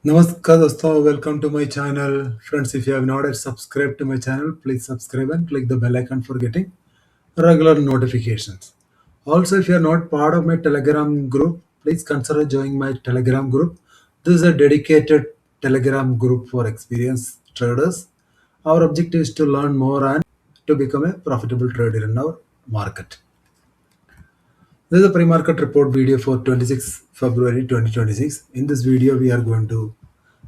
Namaskar दोस्तों, welcome to my channel. Friends, if you have not yet subscribed to my channel, please subscribe and click the bell icon for getting regular notifications. Also, if you are not part of my Telegram group, please consider joining my Telegram group. This is a dedicated Telegram group for experienced traders. Our objective is to learn more and to become a profitable trader in our market. This is a pre-market report video for 26 February 2026. In this video, we are going to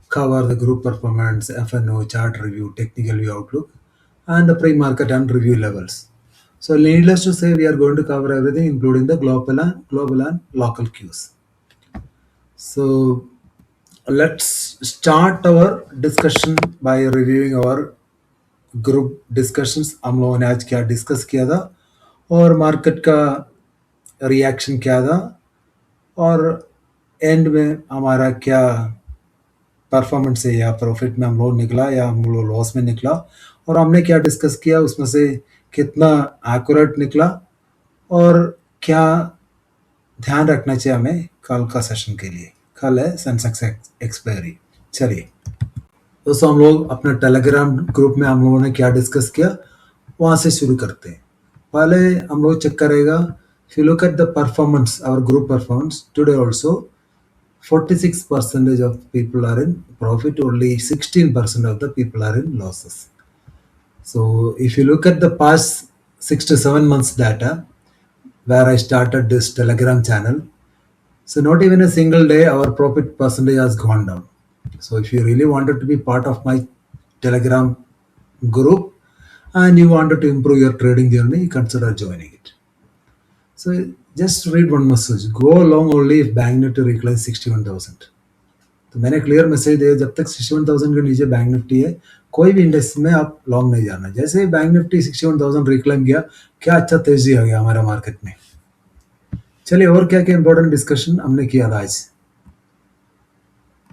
cover the group performance, FNO, chart review, technical view outlook, and the pre-market and review levels. So needless to say, we are going to cover everything, including the global and local cues. So let's start our discussion by reviewing our group discussions. हम लोगों ने आज क्या discuss किया था और market का reaction क्या था और एंड में हमारा क्या परफॉर्मेंस है, या प्रॉफिट में हम लोग निकला या हम लोग लॉस में निकला, और हमने क्या डिस्कस किया, उसमें से कितना एक्यूरेट निकला और क्या ध्यान रखना चाहिए हमें कल का सेशन के लिए. कल है सेंसेक्स एक्सपायरी. चलिए दोस्तों, हम लोग अपने टेलीग्राम ग्रुप में हम लोगों ने क्या डिस्कस किया वहाँ से शुरू करते हैं. पहले हम लोग चेक करेगा, if you look at the performance, our group performance today also, 46% of people are in profit, only 16% of the people are in losses. So if you look at the past 6 to 7 months data where I started this Telegram channel, so not even a single day our profit percentage has gone down. So if you really wanted to be part of my Telegram group and you wanted to improve your trading journey, consider joining it. So just read one message, go long only if bank Nifty recline 61,000. तो मैंने clear message दिया, जब तक 61,000 के नीचे bank Nifty है कोई भी इंडेक्स में आप लॉन्ग नहीं जाना. जैसे ही बैंक निफ्टी 61,000 रिक्लाइन किया, क्या अच्छा तेजी आ गया हमारा मार्केट में. चलिए, और क्या क्या इंपॉर्टेंट डिस्कशन हमने किया था आज.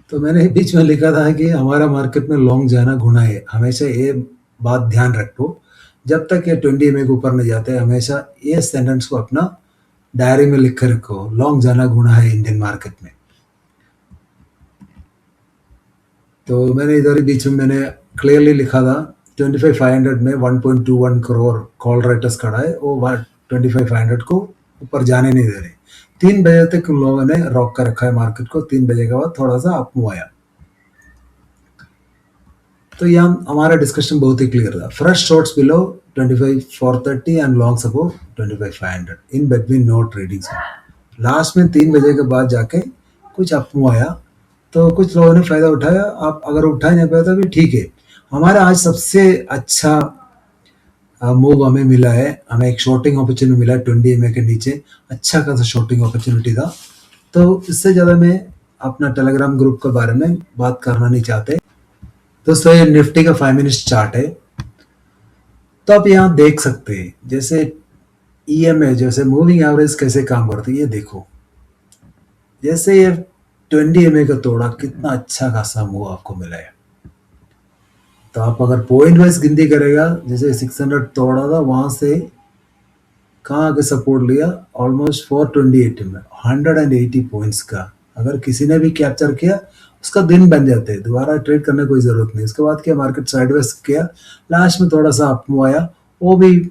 तो मैंने बीच में लिखा था कि हमारा मार्केट में लॉन्ग जाना गुना है. हमेशा ये बात ध्यान रखो, जब तक ये 20 EMA के ऊपर नहीं जाते, हमेशा ये सेंटेंस को अपना डायरी में लिख कर रखो, लॉन्ग जाना गुना है इंडियन मार्केट में. तो मैंने इधर ही बीच में मैंने क्लियरली लिखा था 25,500 में 1.21 करोड़ कॉल राइटर्स खड़ा है, वो 25,500 को ऊपर जाने नहीं दे रहे. 3 बजे तक उन लोगों ने रॉक कर रखा है मार्केट को. 3 बजे के बाद थोड़ा सा अप मूव आया. तो यहाँ हमारा डिस्कशन बहुत ही क्लियर था. Fresh shorts below 25,430 and longs above 25,500. In between no trading. Last में 3 बजे के बाद जाके कुछ अप मूव आया, तो कुछ लोगों ने फायदा उठाया. आप अगर उठा नहीं पाया तो भी ठीक है. हमारा आज सबसे अच्छा मूव हमें मिला है, हमें एक शॉर्टिंग अपॉर्चुनिटी मिला है 20 EMA के नीचे. अच्छा खासा शॉर्टिंग अपॉर्चुनिटी था. तो इससे ज़्यादा मैं अपना टेलीग्राम ग्रुप के बारे में बात करना नहीं चाहते. दोस्तों, ये निफ्टी का 5 मिनट चार्ट है. तो आप यहाँ देख सकते हैं जैसे EMA, जैसे मूविंग एवरेज कैसे काम करती है. ये देखो, जैसे ये 20 EMA का तोड़ा, कितना अच्छा खासा मूव आपको मिला है. तो आप अगर पॉइंट वाइज गिनती करेगा, जैसे 600 तोड़ा था, वहां से कहाँ आके सपोर्ट लिया, ऑलमोस्ट 428 में 180 पॉइंट्स का. अगर किसी ने भी कैप्चर किया, उसका दिन बन जाते हैं. दोबारा ट्रेड करने कोई जरूरत नहीं. उसके बाद क्या, मार्केट साइडवेज किया, लास्ट में थोड़ा सा अप मूव आया, वो भी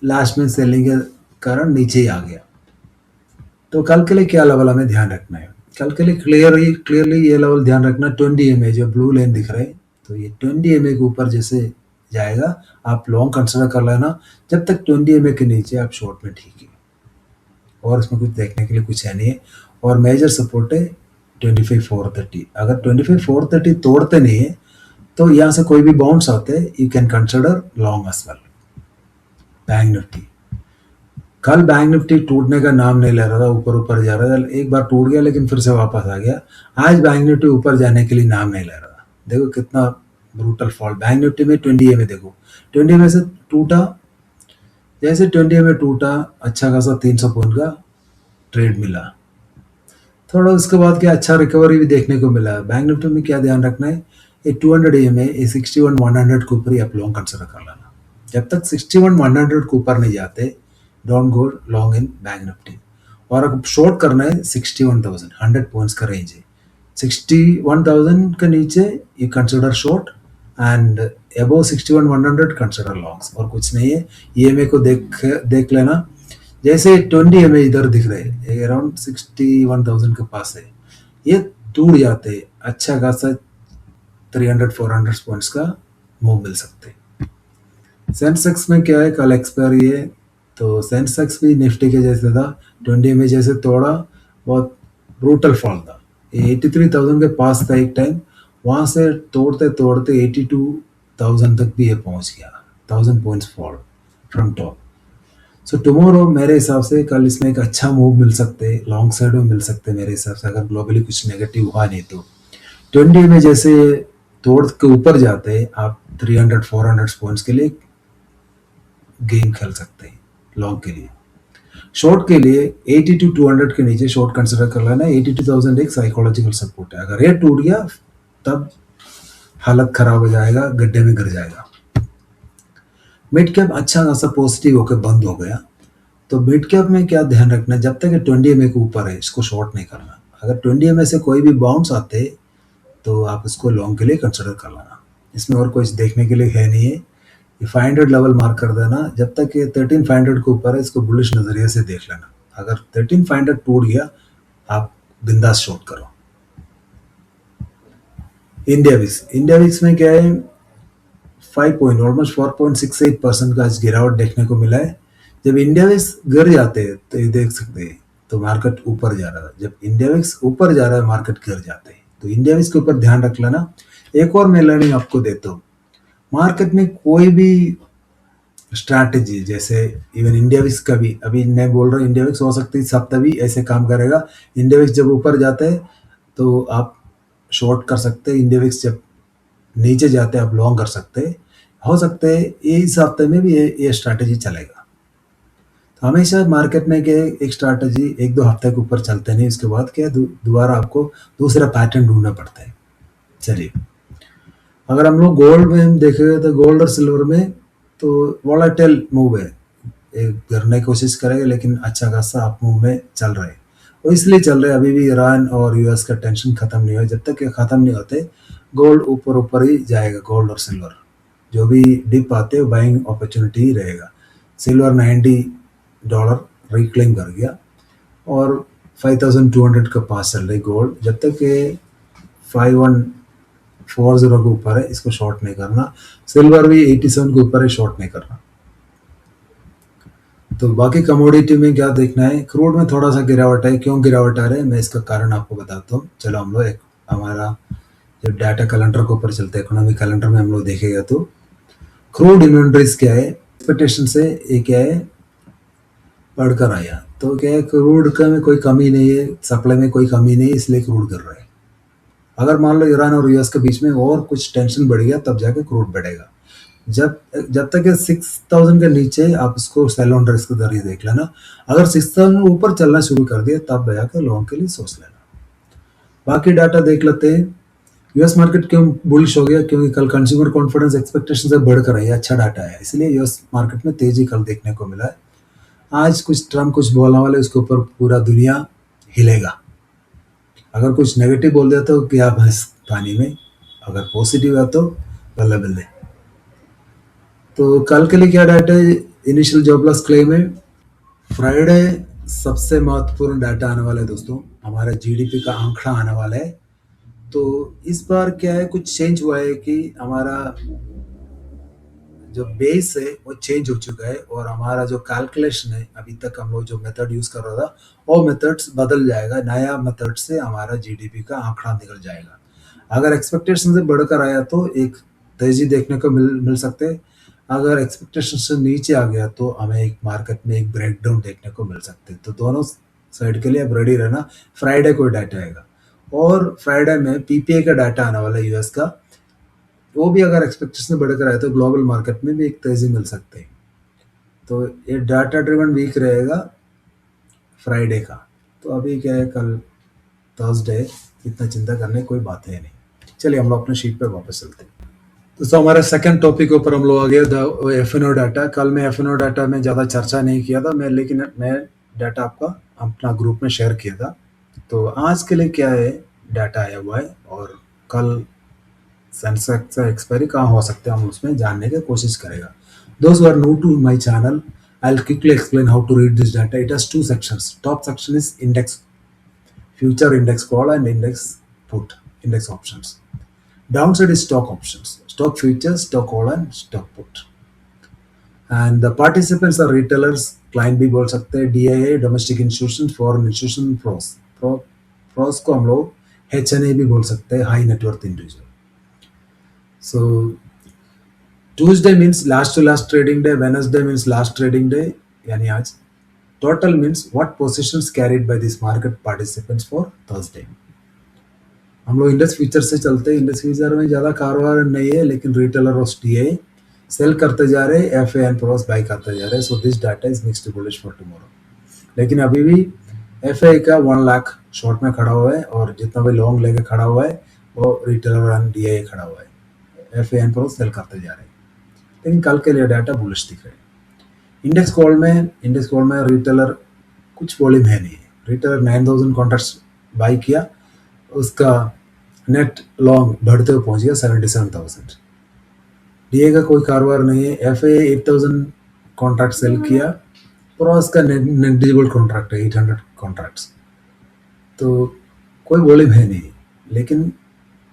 लास्ट में सेलिंग के कारण नीचे ही आ गया. तो कल के लिए क्या लेवल हमें ध्यान रखना है, कल के लिए क्लियरली ये लेवल ध्यान रखना. 20 EMA जो ब्लू लाइन दिख रहा है, तो ये 20 EMA के ऊपर जैसे जाएगा आप लॉन्ग कंसिडर कर लेना. जब तक 20 EMA के नीचे आप शॉर्ट में ठीक है, और इसमें कुछ देखने के लिए कुछ है नहीं है. और मेजर सपोर्ट है 25,430. अगर 25,430 तोड़ते नहीं है तो यहाँ से कोई भी बाउंस आते हैं, you can consider long as well. Bank Nifty, कल बैंक निफ्टी टूटने का नाम नहीं ले रहा था, ऊपर ऊपर जा रहा था. एक बार टूट गया लेकिन फिर से वापस आ गया. आज बैंक निफ्टी ऊपर जाने के लिए नाम नहीं ले रहा था. देखो कितना ब्रूटल फॉल बैंक निफ्टी में. 20 EMA देखो, 20 EMA से टूटा, जैसे 20 EMA टूटा, अच्छा खासा 300 पॉइंट का ट्रेड मिला. थोड़ा उसके बाद क्या अच्छा रिकवरी भी देखने को मिला. बैंक निफ्टी में क्या ध्यान रखना है, ये 200 EMA, ये 61,100 के ऊपर ही आप लॉन्ग कंसिडर कर लेना. जब तक 61,100 के ऊपर नहीं जाते, don't go long in bank Nifty. और अगर शॉर्ट करना है 61,000, 100 पॉइंट्स का रेंज है. 61,000 के नीचे you consider short and above 61,100 consider longs, और कुछ नहीं है। EMA को देख लेना, जैसे 20 EMA इधर दिख रहे हैं अराउंड 61,000 के पास है, ये टूट जाते अच्छा खासा 300-400 पॉइंट्स का मूव मिल सकते। सेंसेक्स में क्या है, कल एक्सपायरी है तो सेंसेक्स भी निफ्टी के जैसे था, 20 में जैसे तोड़ा, बहुत ब्रूटल फॉल था, 83,000 के पास था एक टाइम, वहां से तोड़ते तोड़ते 82,000 तक भी ये पहुंच गया, 1000 points fall from top. So tomorrow मेरे हिसाब से कल इसमें एक अच्छा मूव मिल सकते, लॉन्ग साइड में मिल सकते मेरे हिसाब से, अगर ग्लोबली कुछ नेगेटिव हुआ नहीं तो। 20 में जैसे तोड़ के ऊपर जाते आप 300-400 पॉइंट्स के लिए गेम खेल सकते हैं लॉन्ग के लिए। शॉर्ट के लिए 82,200 के नीचे शॉर्ट कंसिडर कर लेना, 82,000 एक साइकोलॉजिकल सपोर्ट है, अगर ये टूट गया तब हालत खराब हो जाएगा, गड्ढे में गिर जाएगा। मिड कैप अच्छा खासा पॉजिटिव होकर बंद हो गया, तो मिड कैप में क्या ध्यान रखना, जब तक 20 MA के ऊपर है इसको शॉर्ट नहीं करना, अगर 20 MA से कोई भी बाउंस आते तो आप इसको लॉन्ग के लिए कंसिडर कर लेना, इसमें और कुछ देखने के लिए है नहीं है। ये 500 लेवल मार्क कर देना, जब तक ये 13,500 के ऊपर है इसको बुलिश नजरिए से देख लेना, अगर 13,500 टूट गया आप बिंदास शॉर्ट करो। इंडिया विक्स में क्या है, 4.68% का आज गिरावट देखने को मिला है। जब इंडिया विक्स गिर जाते हैं तो ये देख सकते हैं, तो मार्केट ऊपर जा रहा है, जब इंडिया विक्स ऊपर जा रहा है मार्केट गिर जाते हैं, तो इंडिया विक्स के ऊपर ध्यान रख लेना। एक और मैं लर्निंग आपको देता हूँ, मार्केट में कोई भी स्ट्रैटेजी, जैसे इवन इंडिया विक्स का भी, अभी मैं बोल रहा हूँ इंडिया विक्स हो सकती है सप्ताह भी ऐसे काम करेगा, इंडिया विक्स जब ऊपर जाता है तो आप शॉर्ट कर सकते हैं, इंडिया विक्स जब नीचे जाते हैं आप लॉन्ग कर सकते हैं, हो सकते हैं इस हफ्ते में भी ये स्ट्रैटेजी चलेगा। तो हमेशा मार्केट में क्या, एक स्ट्रैटेजी 1-2 हफ्ते के ऊपर चलते नहीं, उसके बाद क्या दोबारा आपको दूसरा पैटर्न ढूंढना पड़ता है। चलिए, अगर हम लोग गोल्ड में हम देखेंगे तो गोल्ड और सिल्वर में तो वॉलेटाइल मूव है, एक गिरने की कोशिश करेगा लेकिन अच्छा खासा अप मूव में चल रहे हैं, और इसलिए चल रहे, अभी भी ईरान और यूएस का टेंशन खत्म नहीं हुआ, जब तक ये खत्म नहीं होते गोल्ड ऊपर ही जाएगा। गोल्ड और सिल्वर जो भी डिप आते हैं बाइंग अपॉर्चुनिटी ही रहेगा। सिल्वर $90 रिक्लेम कर गया और 5,200 के पास चल रही गोल्ड, जब तक ये 5140 के ऊपर है इसको शॉर्ट नहीं करना। सिल्वर भी 87 के ऊपर है, शॉर्ट नहीं करना। तो बाकी कमोडिटी में क्या देखना है, क्रूड में थोड़ा सा गिरावट है, क्यों गिरावट आ रहा है मैं इसका कारण आपको बताता हूँ। चलो हम लोग एक हमारा जब डाटा कैलेंडर के ऊपर चलते हैं, इकोनॉमिक कैलेंडर में हम लोग देखेगा तो क्रूड इन्वेंट्रीज क्या है, एक्सपेक्टेशन से ये क्या है बढ़कर आया, तो क्या है क्रूड का में कोई कमी नहीं है, सप्लाई में कोई कमी नहीं है, इसलिए क्रूड गिर रहा है। अगर मान लो ईरान और यूएस के बीच में और कुछ टेंशन बढ़ गया तब जाके क्रूड बढ़ेगा। जब तक 6,000 के नीचे आप इसको सेल ऑन रिस्क दर देख लेना, अगर 6,000 ऊपर चलना शुरू कर दिया तब जाकर लॉन्ग के लिए सोच लेना। बाकी डाटा देख लेते हैं। यूएस मार्केट क्यों बुलिश हो गया, क्योंकि कल कंज्यूमर कॉन्फिडेंस एक्सपेक्टेशन से बढ़कर आई, अच्छा डाटा है, इसलिए यूएस मार्केट में तेजी कल देखने को मिला है। आज कुछ ट्रम्प कुछ बोलने वाले, उसके ऊपर पूरा दुनिया हिलेगा। अगर कुछ नेगेटिव बोल दिया तो क्या भैंस पानी में, अगर पॉजिटिव है तो बल्ले बल्ले। तो कल के लिए क्या डाटा है, इनिशियल जॉबलेस क्लेम है, फ्राइडे सबसे महत्वपूर्ण डाटा आने वाला है दोस्तों, हमारा जीडीपी का आंकड़ा आने वाला है। तो इस बार क्या है, कुछ चेंज हुआ है कि हमारा जो बेस है वो चेंज हो चुका है, और हमारा जो कैलकुलेशन है, अभी तक हम लोग जो मेथड यूज कर रहा था वो मेथड्स बदल जाएगा, नया मेथड से हमारा जीडीपी का आंकड़ा निकल जाएगा। अगर एक्सपेक्टेशन से बढ़कर आया तो एक तेजी देखने को मिल सकते हैं, अगर एक्सपेक्टेशन से नीचे आ गया तो हमें एक मार्केट में एक ब्रेकडाउन देखने को मिल सकते हैं। तो दोनों साइड के लिए अब रेडी रहना, फ्राइडे को डाटा आएगा, और फ्राइडे में पीपीआई का डाटा आने वाला है यूएस का, वो भी अगर एक्सपेक्टेशन बढ़कर आए तो ग्लोबल मार्केट में भी एक तेजी मिल सकते हैं। तो ये डाटा ड्रिवन वीक रहेगा फ्राइडे का। तो अभी क्या है, कल थर्सडे, इतना चिंता करने कोई बात है नहीं। चलिए हम लोग अपने शीट पे वापस चलते हैं। तो हमारे सेकंड टॉपिक के ऊपर हम लोग आ गए एफएनओ डाटा। कल मैं एफएनओ डाटा में ज़्यादा चर्चा नहीं किया था लेकिन मैं डाटा आपका अपना ग्रुप में शेयर किया था। तो आज के लिए क्या है, डाटा आया हुआ है और कल सेंसेक्स का एक्सपायरी कहाँ हो सकता है हम उसमें जानने की कोशिश करेगा. Those who are new to my channel, I'll quickly explain how to read this data. It has two sections. Top section is index, future index call and index put, index options. Downside is stock options, stock futures, stock call and stock put. And the participants are retailers, client भी बोल सकते हैं, DIA, domestic institutions, foreign institution, pros. Pros को हम लोग HNA भी बोल सकते हैं, high net worth individual. So Tuesday means last to last trading day, Wednesday means last trading day, यानी आज. Total means what positions carried by these market participants for Thursday. हम लोग इंडेक्स फ्यूचर से चलते हैं. इंडेक्स फ्यूचर में ज़्यादा कारोबार नहीं है, लेकिन रिटेलर और DIA सेल करते जा रहे हैं, FA एंड प्रोस बाई करते जा रहे हैं. So this data is mixed bullish for tomorrow. लेकिन अभी भी FA का 1 लाख शॉर्ट में खड़ा हुआ है और जितना भी लॉन्ग लेके खड़ा हुआ है वो रिटेलर एंड DIA खड़ा हुआ है. FA एंड प्रोस सेल करते जा रहे हैं, लेकिन कल के लिए डाटा बुलिश दिख रहे हैं. इंडेक्स कॉल में रिटेलर कुछ वॉल्यूम है नहीं. रिटेलर 9000 कॉन्ट्रैक्ट्स बाई किया, उसका नेट लॉन्ग बढ़ते हुए पहुंच गया 77,000. DIA का कोई कारोबार नहीं है. FA 8000 कॉन्ट्रैक्ट सेल किया, प्रोस का नेग्लिजिबल कॉन्ट्रैक्ट है 800 कॉन्ट्रैक्ट्स. तो कोई वॉल्यूम है नहीं, लेकिन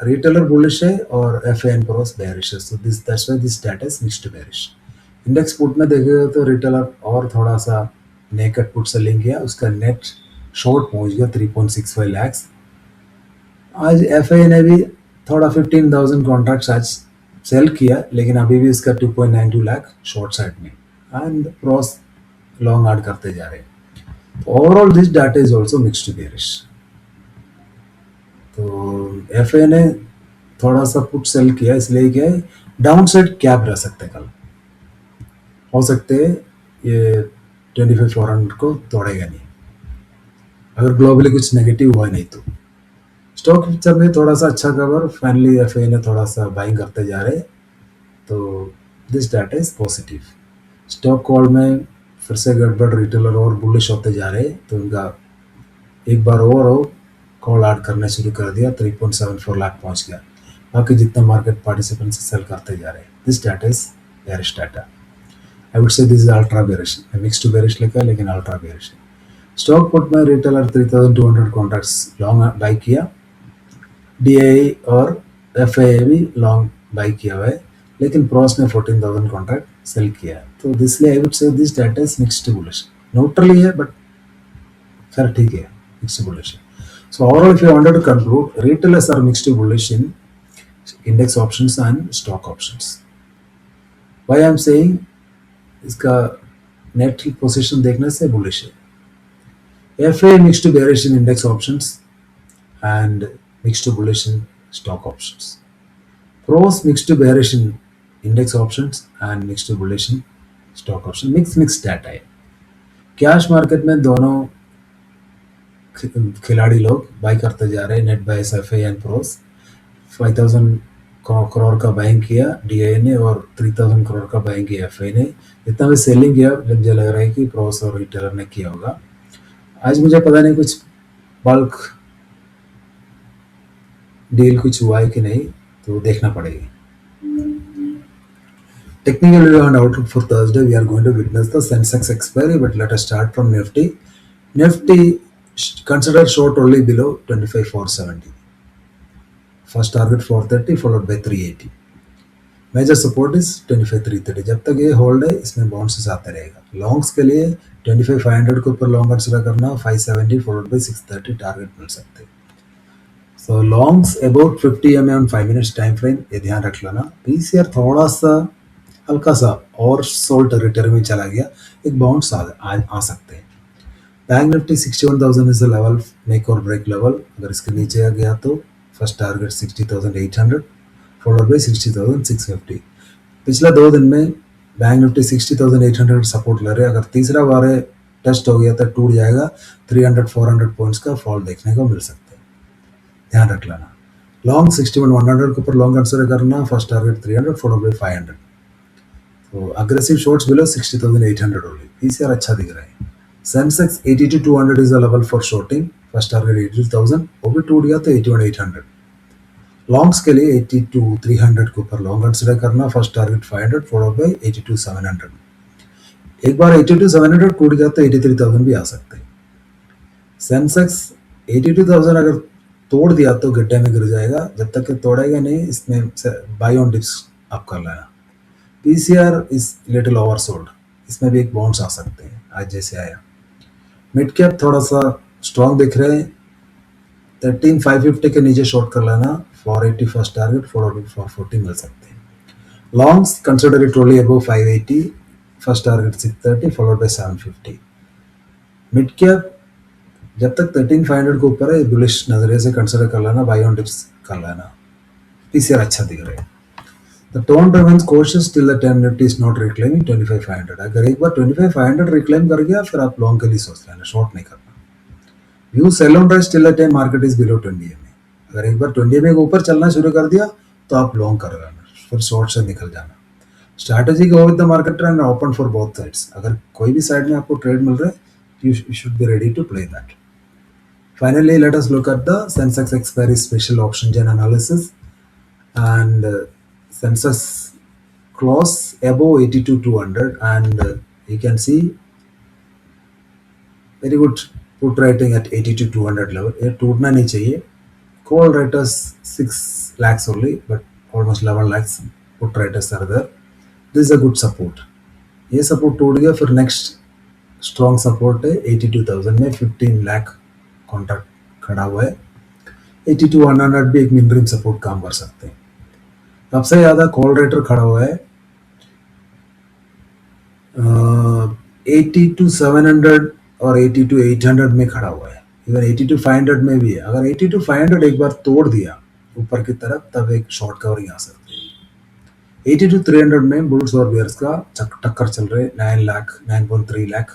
रिटेलर बुलिश है और FA एंड प्रोस बेरिश है. So that's why this data is mixed bearish. Index put में देखेगा तो रिटेलर और थोड़ा सा नेकेड पुट सेलिंग किया, उसका नेट शॉर्ट पहुंच गया 3.65 लाख. आज FA ने भी थोड़ा 15,000 कॉन्ट्रैक्ट्स आज सेल किया, लेकिन अभी भी उसका 2.92 लाख शॉर्ट साइड में, एंड प्रोस लॉन्ग ऐड करते जा रहे हैं. Overall this data is also mixed bearish. तो FA ने थोड़ा सा पुट सेल किया, इसलिए क्या है, डाउन साइड कैप रह सकते कल, हो सकते ये 25,400 को तोड़ेगा नहीं अगर ग्लोबली कुछ नेगेटिव हुआ नहीं तो. स्टॉक फ्यूचर में थोड़ा सा अच्छा कवर, फाइनली FA ने थोड़ा सा बाइंग करते जा रहे, तो this data is positive. Stock call में फिर से गड़बड़, रिटेलर और बुलिश होते जा रहे, तो उनका एक बार और कॉल ऐड करने शुरू कर दिया, 3.74 लाख पहुंच गया. बाकी जितना मार्केट पार्टिसिपेंट्स सेल करते जा रहे. This data is bearish data. I would say this is ultra bearish. Mixed to bearish लिखा है, लेकिन ultra bearish है. स्टॉक पुट में रिटेलर 3200 कॉन्ट्रैक्ट्स लॉन्ग बाई किया, DIA और FA भी लॉन्ग बाई किया हुआ है, लेकिन प्रोस ने 14,000 कॉन्ट्रैक्ट सेल किया. तो दिसलिए I would say this data is mixed bullish. Neutrally है, बट खैर ठीक है, मिक्स्ड बुलिश है. So overall if you wanted to conclude, retailers are mixed bullish in index options and stock options. Why I am saying, इसका net position देखने से bullish है. FA mixed to bearish in index options and mixed to bullish in stock options. Pros mixed to bearish in index options and mixed to bullish in stock options. Mixed data है. Cash market में दोनों खिलाड़ी लोग by करते जा रहे हैं. Net बाइस FA एंड प्रोस. 5,000 करोड़ का बाइंग किया DIA ने और 3,000 करोड़ का बाइंग किया FA ने. जितना भी सेलिंग किया मुझे लग रहा है कि प्रोस और रिटेलर ने किया होगा. आज मुझे पता नहीं कुछ बल्क डील कुछ हुआ है कि नहीं, तो देखना पड़ेगी. Technical view and outlook for Thursday, we are going to witness the Sensex expiry, but let us start from Nifty. Nifty consider short only below 25,470. First target 430 followed by 380. Major support is 25,330. जब तक ये hold है, इसमें bounces आते रहेगा. Longs के लिए 25,500 के ऊपर लॉन्ग कंसिडर करना, 570 फॉलोड बाय 630 टारगेट मिल सकते हैं. So longs about 50 mm on 5 minutes time frame, ये ध्यान रख लेना. PCR थोड़ा सा हल्का सा और सोल्ड टेरिटरी में चला गया, एक बाउंस आ सकते हैं. Bank Nifty 61,000 is the level, make और ब्रेक लेवल. अगर इसके नीचे आ गया तो फर्स्ट टारगेट 60,800 फॉलोड बाय 60,650. पिछले 2 दिन में बैंक निफ्टी 60,800 सपोर्ट ले रहे हैं. अगर तीसरा बार टेस्ट हो गया तो टूट जाएगा. 300-400 पॉइंट्स का फॉल देखने को मिल सकता है, ध्यान रख लेना. लॉन्ग 61,100 के ऊपर लॉन्ग कंसिडर करना, फर्स्ट टारगेट 300 फॉलोड बाय 500. तो aggressive shorts below 60,800 only. PCR अच्छा दिख रहा है. Sensex 80 to 200 is the level for shorting, first target 82,000, वो भी टूट गया तो 81,800। लॉन्ग्स के लिए 82,300 के ऊपर लॉन्ग कंसिडर करना, फर्स्ट टारगेट 500 फॉलोड बाय 82,700। एक बार 82,700 टूट गया तो 83,000 भी आ सकते हैं। सेंसेक्स 82,000 अगर तोड़ दिया तो गड्ढे में गिर जाएगा, जब तक कि तोड़ेगा नहीं इसमें बाय ऑन डिप्स आप कर लेना। पीसीआर इज लिटिल ओवरसोल्ड, इसमें भी एक बाउंस आ सकते हैं आज जैसे आया। मिड कैप थोड़ा सा स्ट्रॉन्ग दिख रहे हैं, 13,550 के नीचे शॉर्ट कर लेना, 480 फर्स्ट टारगेट फॉलोड बाय 440 मिल सकते हैं। Longs consider it only above 580, first target 630 followed by 750। Mid cap जब तक 13,500 के ऊपर है बुलिश नजरिए से कंसिडर कर लेना, बाय ऑन डिप्स कर लेना। पीसीआर अच्छा दिख रहा है। The tone remains cautious till the 10 Nifty is not reclaiming 25,500। अगर एक बार 25,500 रिक्लेम कर गया फिर आप लॉन्ग के लिए सोच लेना, शॉर्ट नहीं करना। View sell on rise till the time market is below 20 में। अगर एक बार 20 में के ऊपर चलना शुरू कर दिया तो आप लॉन्ग कर लेना, फिर शॉर्ट से निकल जाना। Strategy go with the market trend open for both sides. अगर कोई भी साइड में आपको ट्रेड मिल रहा है you should be ready to play that. Finally, let us look at the Sensex expiry special option chain analysis, and Sensex close above 82,200, and you can see very good put rating at 82,200 level. ये टूटना नहीं चाहिए। Call raters 6 lakhs only, but almost 11 lakhs put raters are there. This is a good support. ये support टूट गया फिर next strong support है 82,000 में 15 लाख कॉन्ट्रैक्ट खड़ा हुआ है। 82,100 भी एक मिनरिम सपोर्ट काम कर सकते हैं। सबसे ज्यादा कॉल रेटर खड़ा हुआ है 82,700 और 82,800 में खड़ा हुआ है, इवन 82,500 में भी है। अगर 82,500 एक बार तोड़ दिया ऊपर की तरफ तब एक शॉर्ट कवरिंग आ सकती है। 82,300 में बुल्स और बियर्स का टक्कर चल रहे, 9 lakh 9.3 lakh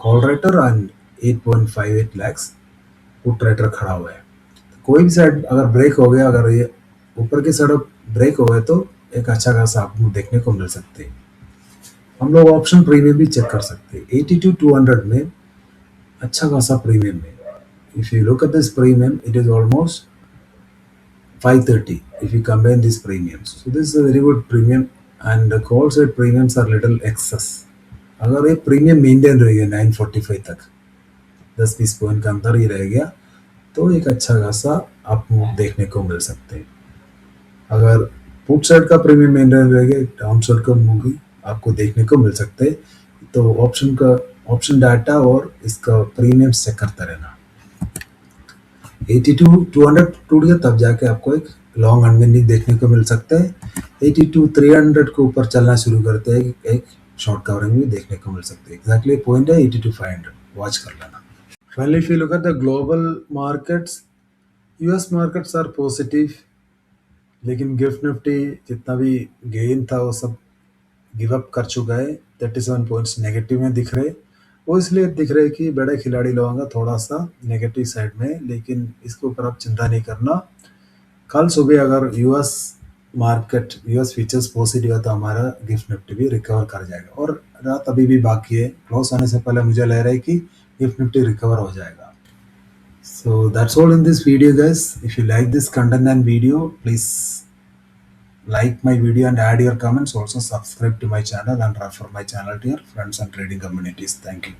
call rater and 8.58 lakh put rater खड़ा हुआ है। कोई भी साइड अगर ब्रेक हो गया, अगर ये ऊपर की साइड ब्रेक हो गए तो एक अच्छा खासा आपको देखने को मिल सकते हैं। हम लोग ऑप्शन प्रीमियम भी चेक कर सकते हैं। 82,200 में अच्छा खासा प्रीमियम है। If you look at this premium it is almost 530 if you combine these premiums. So this is a very good premium, and the call side premiums are little excess. अगर ये premium maintain रह गया 945 तक, 10-20 point का अंदर ही रह गया तो एक अच्छा खासा आप मूव देखने को मिल सकते हैं। अगर पुट साइड का प्रीमियम मेंटेन रह गया, डाउन साइड का मूव भी आपको देखने को मिल सकते हैं। तो ऑप्शन डाटा और इसका प्रीमियम चेक करते रहना। 82,200 टूट गया तब जाके आपको एक लॉन्ग अनविंडिंग देखने को मिल सकता है। 82,300 के ऊपर चलना शुरू करते हैं, एक शॉर्ट कवरिंग भी देखने को मिल सकते हैं। एग्जैक्टली पॉइंट है 82,500, वॉच कर लेना। Finally if you look at the global markets, US markets are positive, लेकिन गिफ्ट निफ्टी जितना भी गेन था वो सब गिव अप कर चुका है। 37 पॉइंट्स नेगेटिव में दिख रहे, वो इसलिए दिख रहे कि बड़े खिलाड़ी लोगों का थोड़ा सा नेगेटिव साइड में, लेकिन इसके ऊपर आप चिंता नहीं करना। कल सुबह अगर US market US features positive है तो हमारा गिफ्ट निफ्टी भी रिकवर कर जाएगा, और रात अभी भी बाकी है। क्लोज होने से पहले मुझे लग रहा है कि गिफ्ट निफ्टी रिकवर हो जाएगा। So that's all in this video, guys. If you like this content and video, please like my video and add your comments. Also subscribe to my channel and refer my channel to your friends and trading communities. Thank you.